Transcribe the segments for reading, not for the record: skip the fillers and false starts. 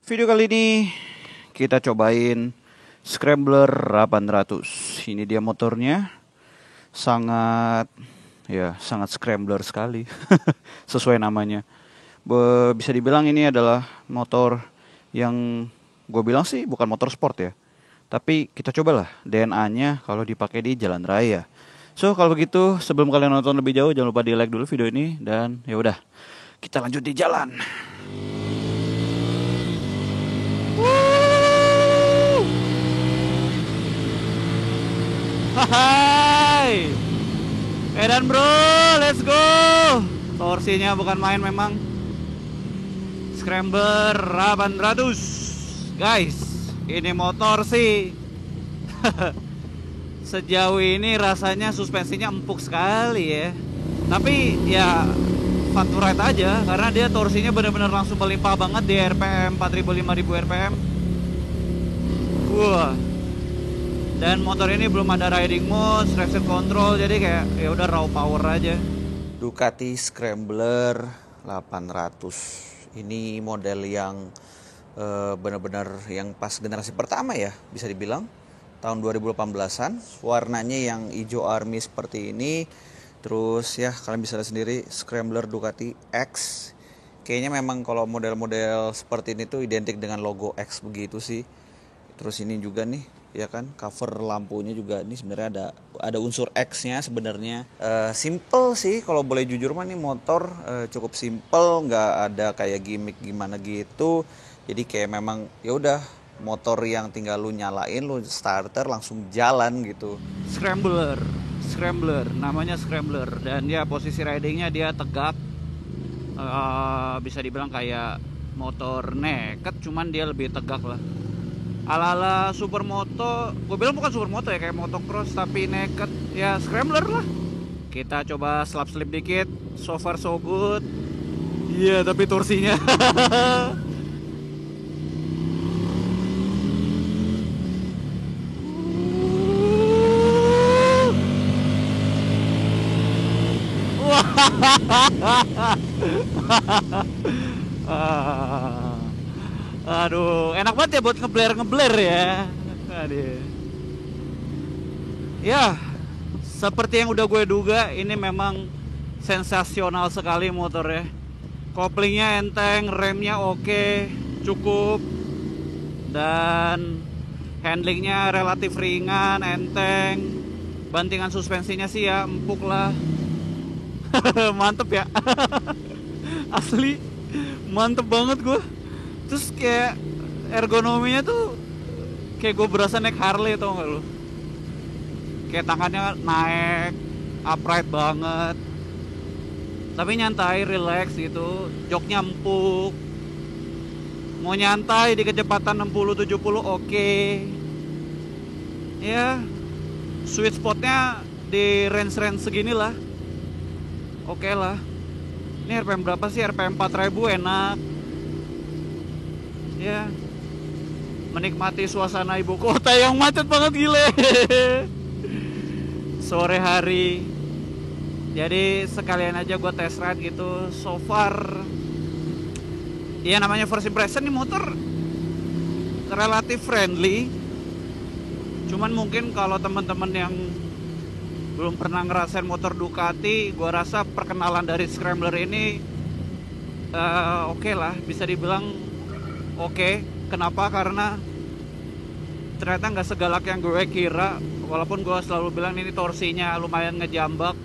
Video kali ini kita cobain Scrambler 800. Ini dia motornya. Sangat scrambler sekali. Sesuai namanya. Bisa dibilang ini adalah motor yang gue bilang sih bukan motor sport ya. Tapi kita cobalah DNA-nya kalau dipakai di jalan raya. So kalau begitu sebelum kalian nonton lebih jauh jangan lupa di like dulu video ini dan ya udah kita lanjut di jalan. Hai, edan bro, let's go. Torsinya bukan main memang. Scrambler 800. Guys, ini motor sih sejauh ini rasanya suspensinya empuk sekali ya. Tapi ya fun to ride aja karena dia torsinya benar-benar langsung melimpah banget di RPM 4000-5000 RPM. Wah. Dan motor ini belum ada riding mode, traction control, jadi kayak ya udah raw power aja. Ducati Scrambler 800. Ini model yang benar-benar yang pas generasi pertama ya, bisa dibilang tahun 2018-an. Warnanya yang hijau army seperti ini. Terus ya kalian bisa lihat sendiri Scrambler Ducati X. Kayaknya memang kalau model-model seperti ini tuh identik dengan logo X begitu sih. Terus ini juga nih, ya kan, cover lampunya juga ini sebenarnya ada unsur X-nya sebenarnya. Simple sih kalau boleh jujur mah nih motor cukup simple, nggak ada kayak gimmick gimana gitu. Jadi kayak memang ya udah motor yang tinggal lu nyalain, lu starter langsung jalan gitu. Scrambler, namanya Scrambler dan ya posisi ridingnya dia tegak. Bisa dibilang kayak motor naked, cuman dia lebih tegak lah. Ala-ala supermoto, gue bilang bukan supermoto ya, kayak motocross tapi naked, ya Scrambler lah. Kita coba slap-slip dikit, so far so good. Iya, tapi torsinya aduh, enak banget ya buat ngebler ya. Aduh. Ya, seperti yang udah gue duga, ini memang sensasional sekali motornya. Koplingnya enteng, remnya oke, cukup. Dan handlingnya relatif ringan, enteng. Bantingan suspensinya sih ya empuk lah. Mantep ya. Asli mantep banget gue. Terus kayak ergonominya tuh kayak gue berasa naik Harley, tau gak lu? Kayak tangannya naik, upright banget, tapi nyantai, relax gitu. Joknya empuk. Mau nyantai di kecepatan 60-70 oke. Ya, sweet spotnya di range segini lah. Oke lah. Ini RPM berapa sih? RPM 4000 enak. Ya, menikmati suasana ibu kota yang macet banget, gile. Sore hari, jadi sekalian aja gue test ride gitu. So far ya namanya first impression nih, motor relatif friendly. Cuman mungkin kalau teman-teman yang belum pernah ngerasain motor Ducati, gue rasa perkenalan dari Scrambler ini oke lah, bisa dibilang oke. Kenapa? Karena ternyata nggak segalak yang gue kira. Walaupun gue selalu bilang ini torsinya lumayan ngejambak.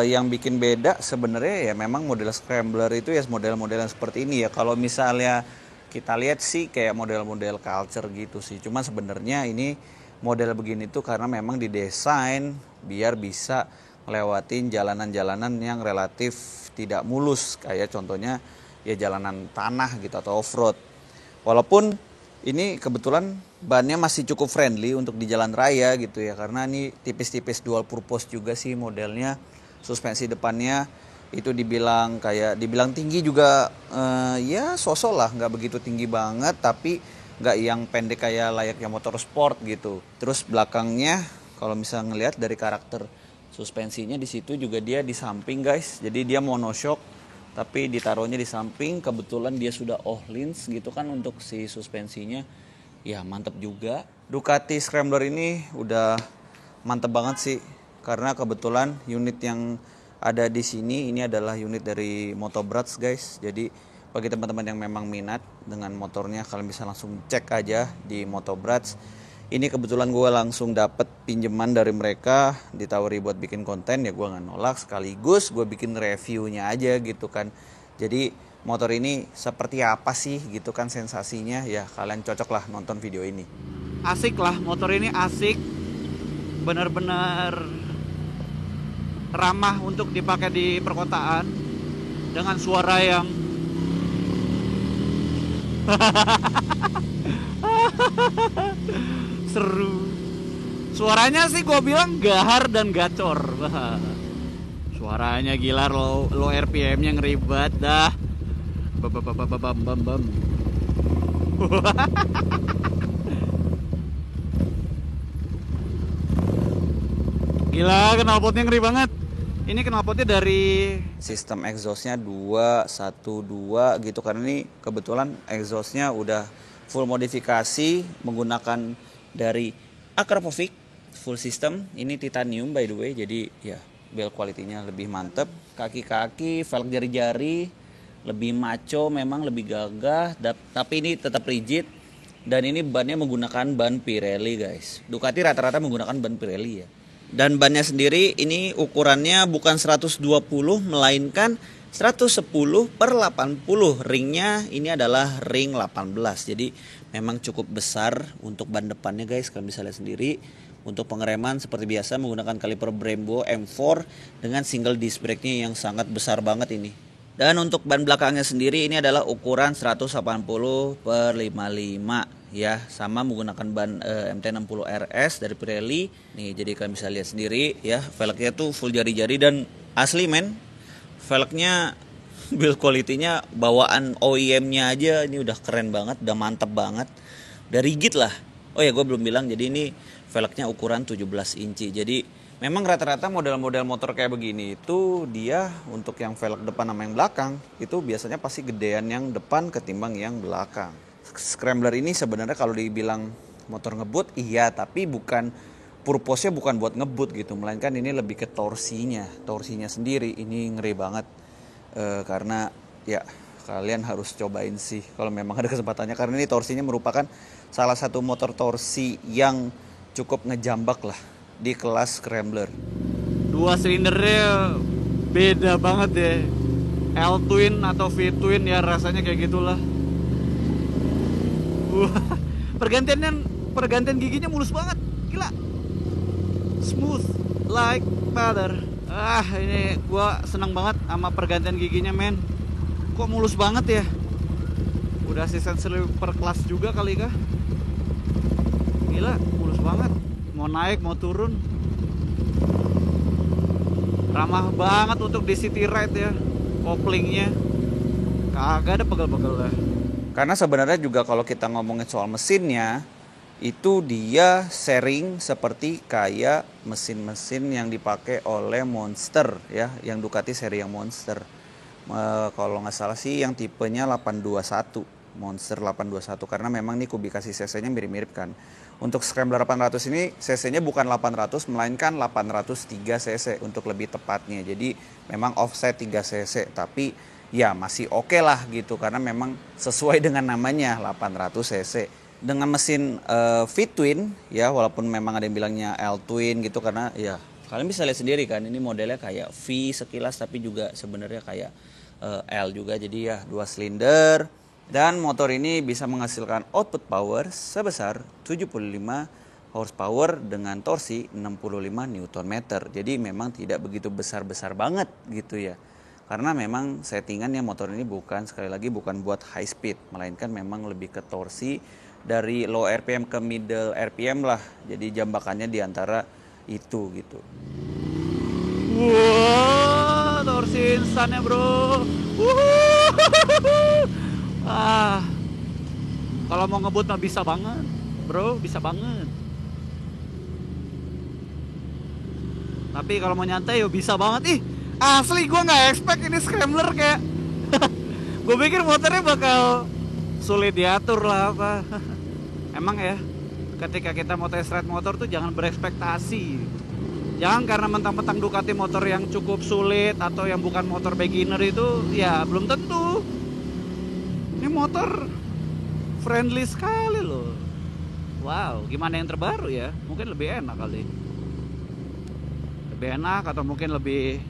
Yang bikin beda sebenarnya ya memang model Scrambler itu ya model-model yang seperti ini ya. Kalau misalnya kita lihat sih kayak model-model culture gitu sih. Cuma sebenarnya ini model begini tuh karena memang didesain biar bisa ngelewatin jalanan-jalanan yang relatif tidak mulus. Kayak contohnya ya jalanan tanah gitu atau off-road. Walaupun ini kebetulan bannya masih cukup friendly untuk di jalan raya gitu ya. Karena ini tipis-tipis dual purpose juga sih modelnya. Suspensi depannya itu dibilang tinggi juga, ya sosok lah, nggak begitu tinggi banget tapi nggak yang pendek kayak layaknya motor sport gitu. Terus belakangnya kalau misalnya ngelihat dari karakter suspensinya di situ juga dia di samping guys. Jadi dia monoshock. tapi ditaruhnya di samping. Kebetulan dia sudah Öhlins gitu kan untuk si suspensinya, ya mantep juga. Ducati Scrambler ini udah mantep banget sih, karena kebetulan unit yang ada di sini ini adalah unit dari Motobrats guys. Jadi bagi teman-teman yang memang minat dengan motornya, kalian bisa langsung cek aja di Motobrats. Ini kebetulan gue langsung dapet pinjaman dari mereka, ditawari buat bikin konten, ya gue gak nolak, sekaligus gue bikin reviewnya aja gitu kan. Jadi motor ini seperti apa sih gitu kan sensasinya, ya kalian cocok lah nonton video ini. Asik lah, motor ini asik, benar-benar ramah untuk dipakai di perkotaan dengan suara yang seru. Suaranya sih gue bilang gahar dan gacor. Suaranya gila, low RPM-nya ngeri banget dah. Bam. Gila, knalpotnya ngeri banget. Ini knalpotnya dari sistem exhaustnya 212 gitu, karena ini kebetulan exhaustnya udah full modifikasi menggunakan dari Akrapovic full system. Ini titanium by the way, jadi ya build quality-nya lebih mantep. Kaki-kaki, velg jari-jari lebih maco, memang lebih gagah, tapi ini tetap rigid. Dan ini bannya menggunakan ban Pirelli guys. Ducati rata-rata menggunakan ban Pirelli ya. Dan bannya sendiri ini ukurannya bukan 120 melainkan 110/80. Ringnya ini adalah ring 18. Jadi memang cukup besar untuk ban depannya guys, kalian bisa lihat sendiri. Untuk pengereman seperti biasa menggunakan kaliper Brembo M4 dengan single disc brake-nya yang sangat besar banget ini. Dan untuk ban belakangnya sendiri ini adalah ukuran 180/55 ya, sama menggunakan ban MT60 RS dari Pirelli. Nih, jadi kalian bisa lihat sendiri ya, velgnya tuh full jari-jari dan asli men. Velgnya build quality-nya bawaan OEM-nya aja ini udah keren banget, udah mantep banget. Udah rigid lah. Oh ya, gue belum bilang, jadi ini velgnya ukuran 17 inci. Jadi memang rata-rata model-model motor kayak begini itu dia untuk yang velg depan sama yang belakang itu biasanya pasti gedean yang depan ketimbang yang belakang. Scrambler ini sebenarnya kalau dibilang motor ngebut, iya, tapi bukan, purpose-nya bukan buat ngebut gitu, melainkan ini lebih ke torsinya sendiri. Ini ngeri banget, karena ya kalian harus cobain sih kalau memang ada kesempatannya, karena ini torsinya merupakan salah satu motor torsi yang cukup ngejambak lah di kelas Scrambler. Dua silindernya beda banget ya, L-twin atau V-twin ya, rasanya kayak gitulah. Pergantian giginya mulus banget, gila, smooth like butter. Ini gua seneng banget sama pergantian giginya men. Kok mulus banget ya? Udah asisten sleeper kelas juga kali kah? Gila, mulus banget. Mau naik mau turun, ramah banget untuk di city ride ya. Koplingnya kagak ada pegel-pegel lah. Karena sebenarnya juga kalau kita ngomongin soal mesinnya, itu dia sharing seperti kayak mesin-mesin yang dipakai oleh Monster ya, yang Ducati seri yang Monster. Kalau nggak salah sih yang tipenya 821, Monster 821, karena memang nih kubikasi cc-nya mirip-mirip kan. Untuk Scrambler 800 ini cc-nya bukan 800 melainkan 803 cc untuk lebih tepatnya. Jadi memang offset 3 cc, tapi ya masih oke lah gitu, karena memang sesuai dengan namanya 800 cc. Dengan mesin V-twin ya, walaupun memang ada yang bilangnya L-twin gitu, karena ya kalian bisa lihat sendiri kan, ini modelnya kayak V sekilas tapi juga sebenarnya kayak L juga. Jadi ya 2 silinder, dan motor ini bisa menghasilkan output power sebesar 75 horsepower dengan torsi 65 Nm. Jadi memang tidak begitu besar-besar banget gitu ya. Karena memang settingannya motor ini bukan, sekali lagi bukan buat high speed, melainkan memang lebih ke torsi dari low RPM ke middle RPM lah. Jadi jambakannya di antara itu gitu. Wah, torsi instan ya bro. Kalau mau ngebut mah bisa banget bro, bisa banget. Tapi kalau mau nyantai ya bisa banget. Asli gue nggak expect ini Scrambler kayak Gue pikir motornya bakal sulit diatur lah apa. Emang ya, ketika kita mau test ride motor tuh jangan berekspektasi. Jangan karena mentang-mentang Ducati motor yang cukup sulit atau yang bukan motor beginner itu, ya belum tentu. Ini motor friendly sekali loh. Wow, gimana yang terbaru ya? Mungkin lebih enak kali. Lebih enak atau mungkin lebih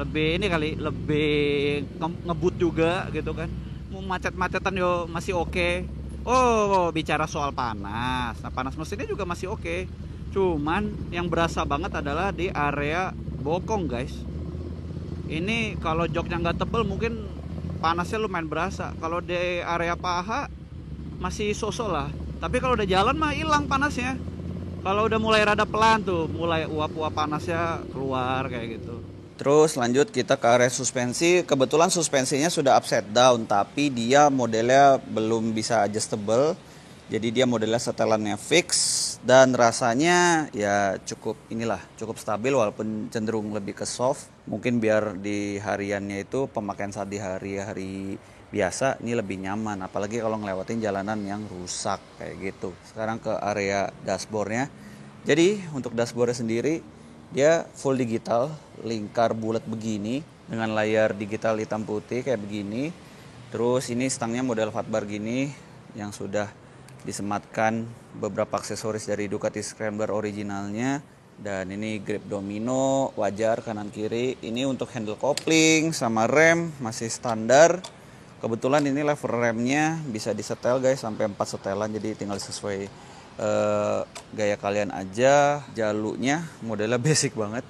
ini kali, lebih ngebut juga gitu kan. Mau macet-macetan yo masih oke. Oh, bicara soal panas. Nah, panas mesinnya juga masih oke. Cuman yang berasa banget adalah di area bokong, guys. Ini kalau joknya nggak tebel mungkin panasnya lumayan berasa. Kalau di area paha masih sosok lah. Tapi kalau udah jalan mah hilang panasnya. Kalau udah mulai rada pelan tuh, mulai uap-uap panasnya keluar kayak gitu. Terus lanjut kita ke area suspensi. Kebetulan suspensinya sudah upside down, tapi dia modelnya belum bisa adjustable. Jadi dia modelnya setelannya fix dan rasanya ya cukup stabil walaupun cenderung lebih ke soft. Mungkin biar di hariannya itu pemakaian saat di hari-hari biasa ini lebih nyaman, apalagi kalau ngelewatin jalanan yang rusak kayak gitu. Sekarang ke area dashboardnya. Jadi untuk dashboardnya sendiri dia full digital, lingkar bulat begini dengan layar digital hitam putih kayak begini. Terus ini stangnya model fat bar gini yang sudah disematkan beberapa aksesoris dari Ducati Scrambler originalnya. Dan ini grip domino wajar kanan kiri. Ini untuk handle kopling sama rem masih standar. Kebetulan ini lever remnya bisa disetel guys sampai 4 setelan, jadi tinggal sesuai gaya kalian aja. Jalurnya modelnya basic banget.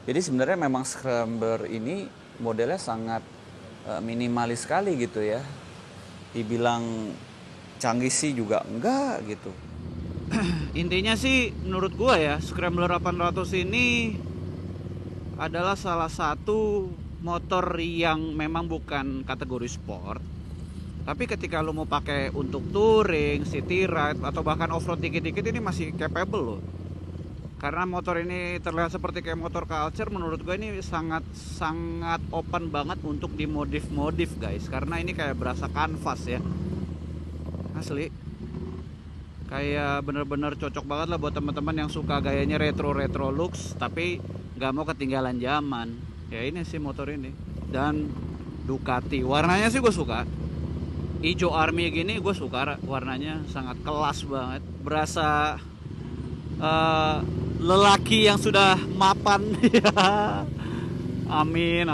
Jadi sebenarnya memang Scrambler ini modelnya sangat minimalis sekali gitu ya. Dibilang canggih sih juga enggak gitu. Intinya sih menurut gua ya, Scrambler 800 ini adalah salah satu motor yang memang bukan kategori sport. Tapi ketika lo mau pakai untuk touring, city ride atau bahkan off-road dikit-dikit ini masih capable loh. Karena motor ini terlihat seperti kayak motor culture, menurut gue ini sangat open banget untuk dimodif guys. Karena ini kayak berasa kanvas ya. Asli kayak bener-bener cocok banget lah buat teman-teman yang suka gayanya retro looks tapi nggak mau ketinggalan zaman. Ya ini sih motor ini. Dan Ducati warnanya sih gue suka, hijau army gini gue suka warnanya, sangat kelas banget, berasa lelaki yang sudah mapan. Amin.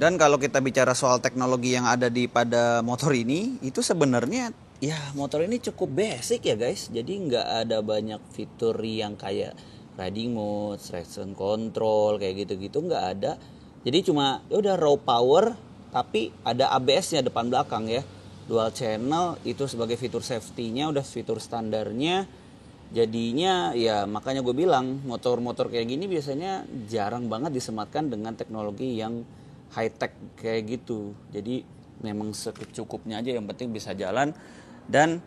Dan kalau kita bicara soal teknologi yang ada pada motor ini, itu sebenarnya ya motor ini cukup basic ya guys. Jadi nggak ada banyak fitur yang kayak riding mode, traction control kayak gitu-gitu nggak ada. Jadi cuma ya udah raw power, tapi ada ABS-nya depan belakang ya. Dual channel itu sebagai fitur safety-nya udah fitur standarnya. Jadinya ya makanya gue bilang motor-motor kayak gini biasanya jarang banget disematkan dengan teknologi yang high tech kayak gitu. Jadi memang secukupnya aja, yang penting bisa jalan dan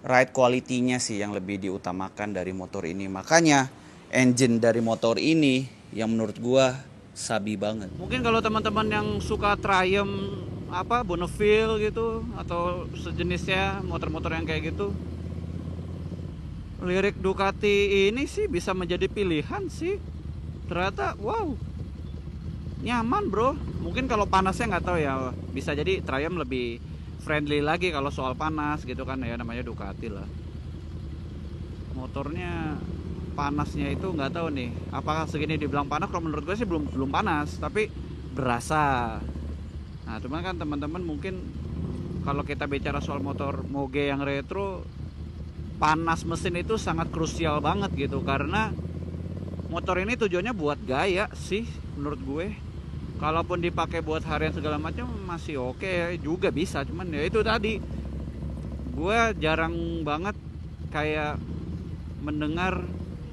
ride quality-nya sih yang lebih diutamakan dari motor ini. Makanya engine dari motor ini yang menurut gua sabi banget. Mungkin kalau teman-teman yang suka Triumph Bonneville gitu atau sejenisnya motor-motor yang kayak gitu, lirik Ducati ini sih bisa menjadi pilihan sih. Ternyata wow, nyaman bro. Mungkin kalau panasnya nggak tahu ya, bisa jadi Triumph lebih friendly lagi kalau soal panas gitu kan ya, namanya Ducati lah. Motornya panasnya itu nggak tahu nih apakah segini dibilang panas. Kalau menurut gue sih belum panas, tapi berasa. Nah cuman kan teman-teman mungkin kalau kita bicara soal motor moge yang retro, panas mesin itu sangat krusial banget gitu. Karena motor ini tujuannya buat gaya sih menurut gue. Kalaupun dipakai buat harian segala macam masih oke juga bisa. Cuman ya itu tadi, gue jarang banget kayak mendengar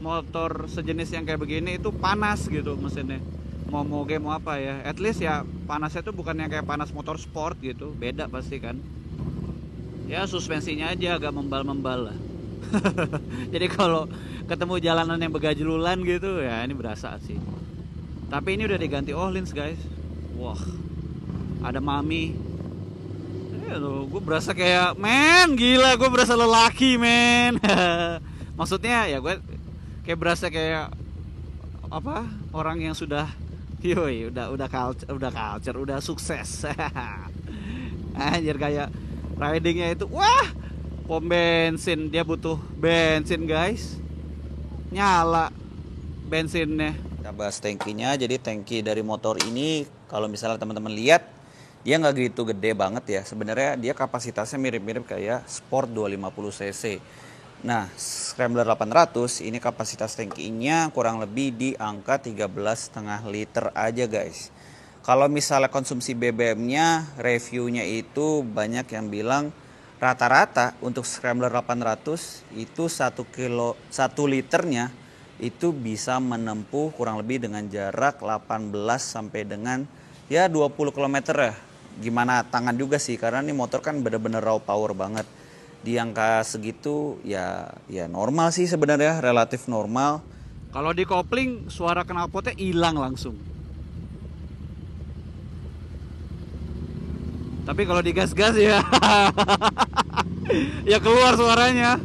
motor sejenis yang kayak begini itu panas gitu mesinnya. Mau moge mau apa ya, at least ya panasnya tuh bukan yang kayak panas motor sport gitu. Beda pasti kan. Ya suspensinya aja agak membal-membal lah. Jadi kalau ketemu jalanan yang begajlulan gitu ya ini berasa sih. Tapi ini udah diganti Ohlins guys. Wah, ada Mami. Gue berasa kayak men gila, gue berasa lelaki men. Maksudnya ya gue kayak berasa kayak apa orang yang sudah yoi udah culture udah sukses. Anjir kayak ridingnya itu wah pom bensin dia butuh bensin guys, nyala bensinnya. Kita bahas tangkinya. Jadi tangki dari motor ini kalau misalnya teman-teman lihat dia nggak gitu gede banget ya. Sebenarnya dia kapasitasnya mirip-mirip kayak Sport 250 cc. Nah, Scrambler 800 ini kapasitas tangkinya kurang lebih di angka 13,5 liter aja guys. Kalau misalnya konsumsi BBM-nya, reviewnya itu banyak yang bilang rata-rata untuk Scrambler 800 itu 1 liternya itu bisa menempuh kurang lebih dengan jarak 18 sampai dengan ya 20 km ya. Gimana tangan juga sih, karena ini motor kan bener-bener raw power banget. Di angka segitu ya normal sih sebenarnya, relatif normal. Kalau di kopling suara knalpotnya hilang langsung. Tapi kalau digas-gas ya ya keluar suaranya.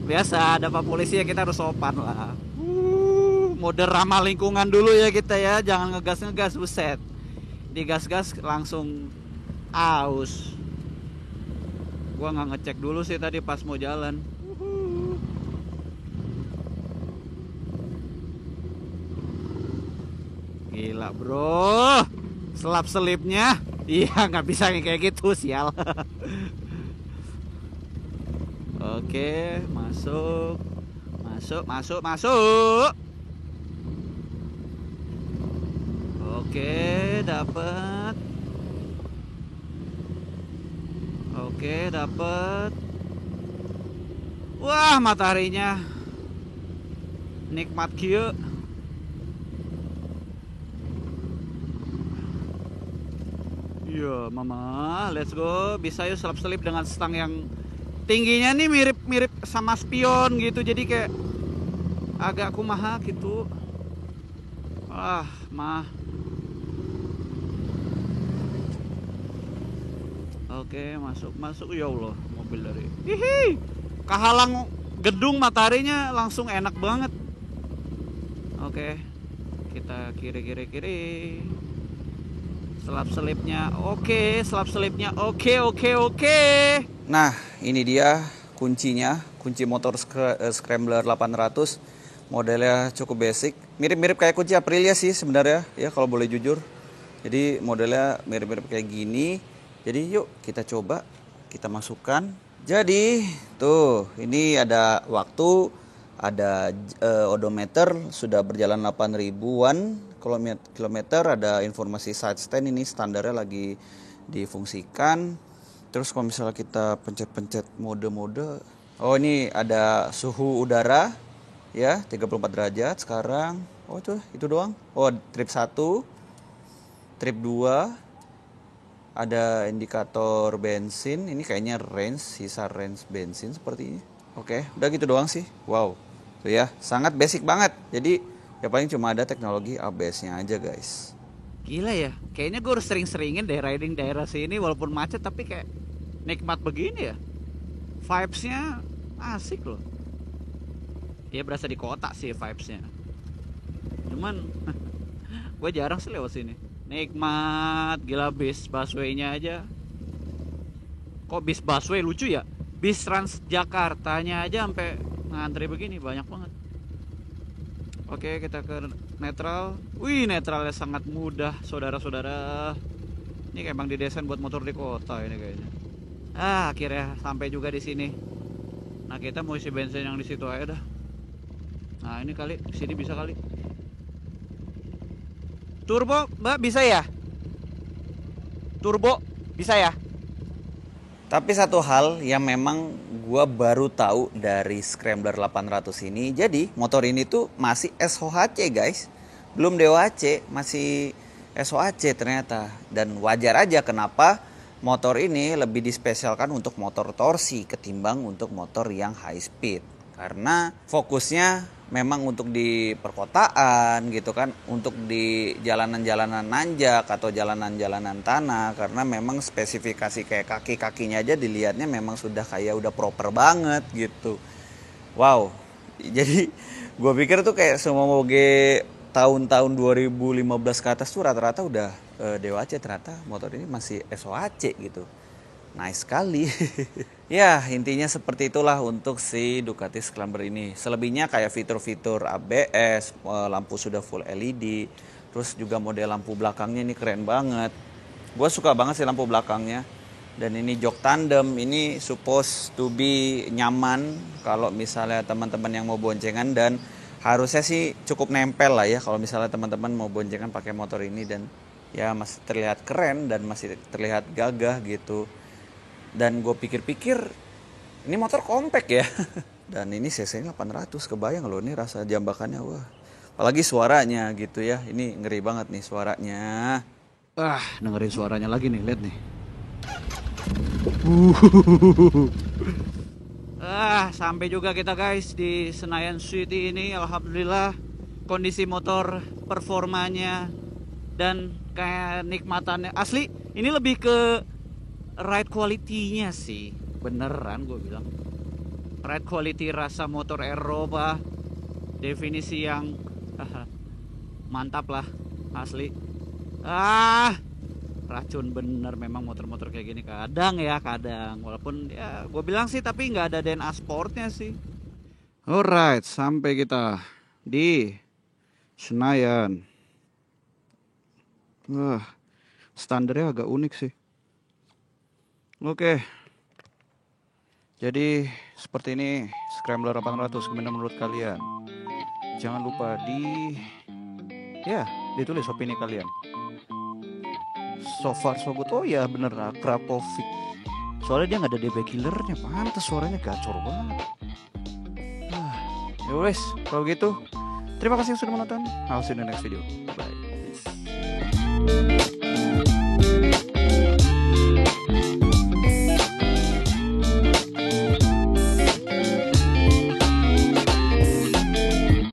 Biasa ada pak polisi ya kita harus sopan lah. Mode ramah lingkungan dulu ya kita ya, jangan ngegas-ngegas buset. Digas-gas langsung aus. Gua nggak ngecek dulu sih tadi pas mau jalan. Gila bro, selap-selipnya. Iya nggak bisa kayak gitu sial. Oke, masuk. Oke, dapat. Oke, dapat. Wah, mataharinya nikmat kieu. Iya, mama, let's go. Bisa yuk selip-selip dengan stang yang tingginya nih mirip-mirip sama spion gitu. Jadi kayak agak kumaha gitu. Ah, mah. Oke, masuk. Ya Allah, mobil dari. Hihi. Kehalang gedung mataharinya langsung enak banget. Oke. Kita kiri. Selap-selipnya oke. Nah, ini dia kuncinya, kunci motor Scrambler 800. Modelnya cukup basic, mirip-mirip kayak kunci Aprilia sih sebenarnya ya kalau boleh jujur. Jadi modelnya mirip-mirip kayak gini. Jadi yuk kita coba, kita masukkan. Jadi tuh, ini ada waktu, ada odometer sudah berjalan 8.000-an kilometer, ada informasi side stand, ini standarnya lagi difungsikan. Terus kalau misalnya kita pencet-pencet mode-mode, oh ini ada suhu udara ya 34 derajat sekarang. Oh itu doang. Oh trip 1, trip 2, ada indikator bensin, ini kayaknya sisa range bensin sepertinya. Oke, udah gitu doang sih. Wow, tuh ya, sangat basic banget. Jadi ya paling cuma ada teknologi ABS-nya aja guys. Gila ya, kayaknya gue harus sering-seringin deh riding daerah sini walaupun macet tapi kayak nikmat begini ya. Vibes-nya asik loh. Dia berasa di kota sih vibes-nya. Cuman gue jarang sih lewat sini. Nikmat, gila bis busway-nya aja. Kok bis busway lucu ya? Bis Transjakartanya aja sampai ngantri begini banyak banget. Oke, kita ke netral. Wih, netralnya sangat mudah, saudara-saudara. Ini emang didesain buat motor di kota ini kayaknya. Akhirnya sampai juga di sini. Nah, kita mau isi bensin yang di situ aja dah. Nah, ini kali di sini bisa kali. Turbo, Mbak, bisa ya? Turbo bisa ya? Tapi satu hal yang memang gua baru tahu dari Scrambler 800 ini, jadi motor ini tuh masih SOHC guys, belum DOHC, masih SOHC ternyata. Dan wajar aja kenapa motor ini lebih dispesialkan untuk motor torsi ketimbang untuk motor yang high speed. Karena fokusnya memang untuk di perkotaan gitu kan, untuk di jalanan-jalanan nanjak atau jalanan-jalanan tanah, karena memang spesifikasi kayak kaki-kakinya aja dilihatnya memang sudah kayak udah proper banget gitu. Wow, jadi gue pikir tuh kayak semua moge tahun-tahun 2015 ke atas tuh rata-rata udah DOAC, ternyata motor ini masih SOAC gitu. Nice sekali. Ya, intinya seperti itulah untuk si Ducati Scrambler ini. Selebihnya kayak fitur-fitur ABS, lampu sudah full LED, terus juga model lampu belakangnya ini keren banget. Gue suka banget sih lampu belakangnya. Dan ini jok tandem, ini supposed to be nyaman kalau misalnya teman-teman yang mau boncengan, dan harusnya sih cukup nempel lah ya kalau misalnya teman-teman mau boncengan pakai motor ini, dan ya masih terlihat keren dan masih terlihat gagah gitu. Dan gue pikir-pikir ini motor compact ya. Dan ini cc-nya 800, kebayang loh ini rasa jambakannya, wah. Apalagi suaranya gitu ya, ini ngeri banget nih suaranya. Dengerin suaranya lagi nih, lihat nih. Sampai juga kita guys di Senayan City ini. Alhamdulillah kondisi motor, performanya, dan kayak nikmatannya asli. Ini lebih ke ride quality-nya sih, beneran gue bilang. Ride quality rasa motor Eropa, definisi yang mantap lah, asli. Racun bener memang motor-motor kayak gini kadang ya, kadang. Walaupun ya gue bilang sih, tapi nggak ada DNA sportnya sih. Alright, sampai kita di Senayan. Standarnya agak unik sih. Oke. Jadi seperti ini Scrambler 800, gimana menurut kalian? Jangan lupa ditulis opini kalian. So far so good. Oh ya bener, Krapovic. Soalnya dia nggak ada DB killernya, pantas suaranya gacor banget. Ya wes, kalau gitu terima kasih yang sudah menonton. I'll see you in the next video. Bye.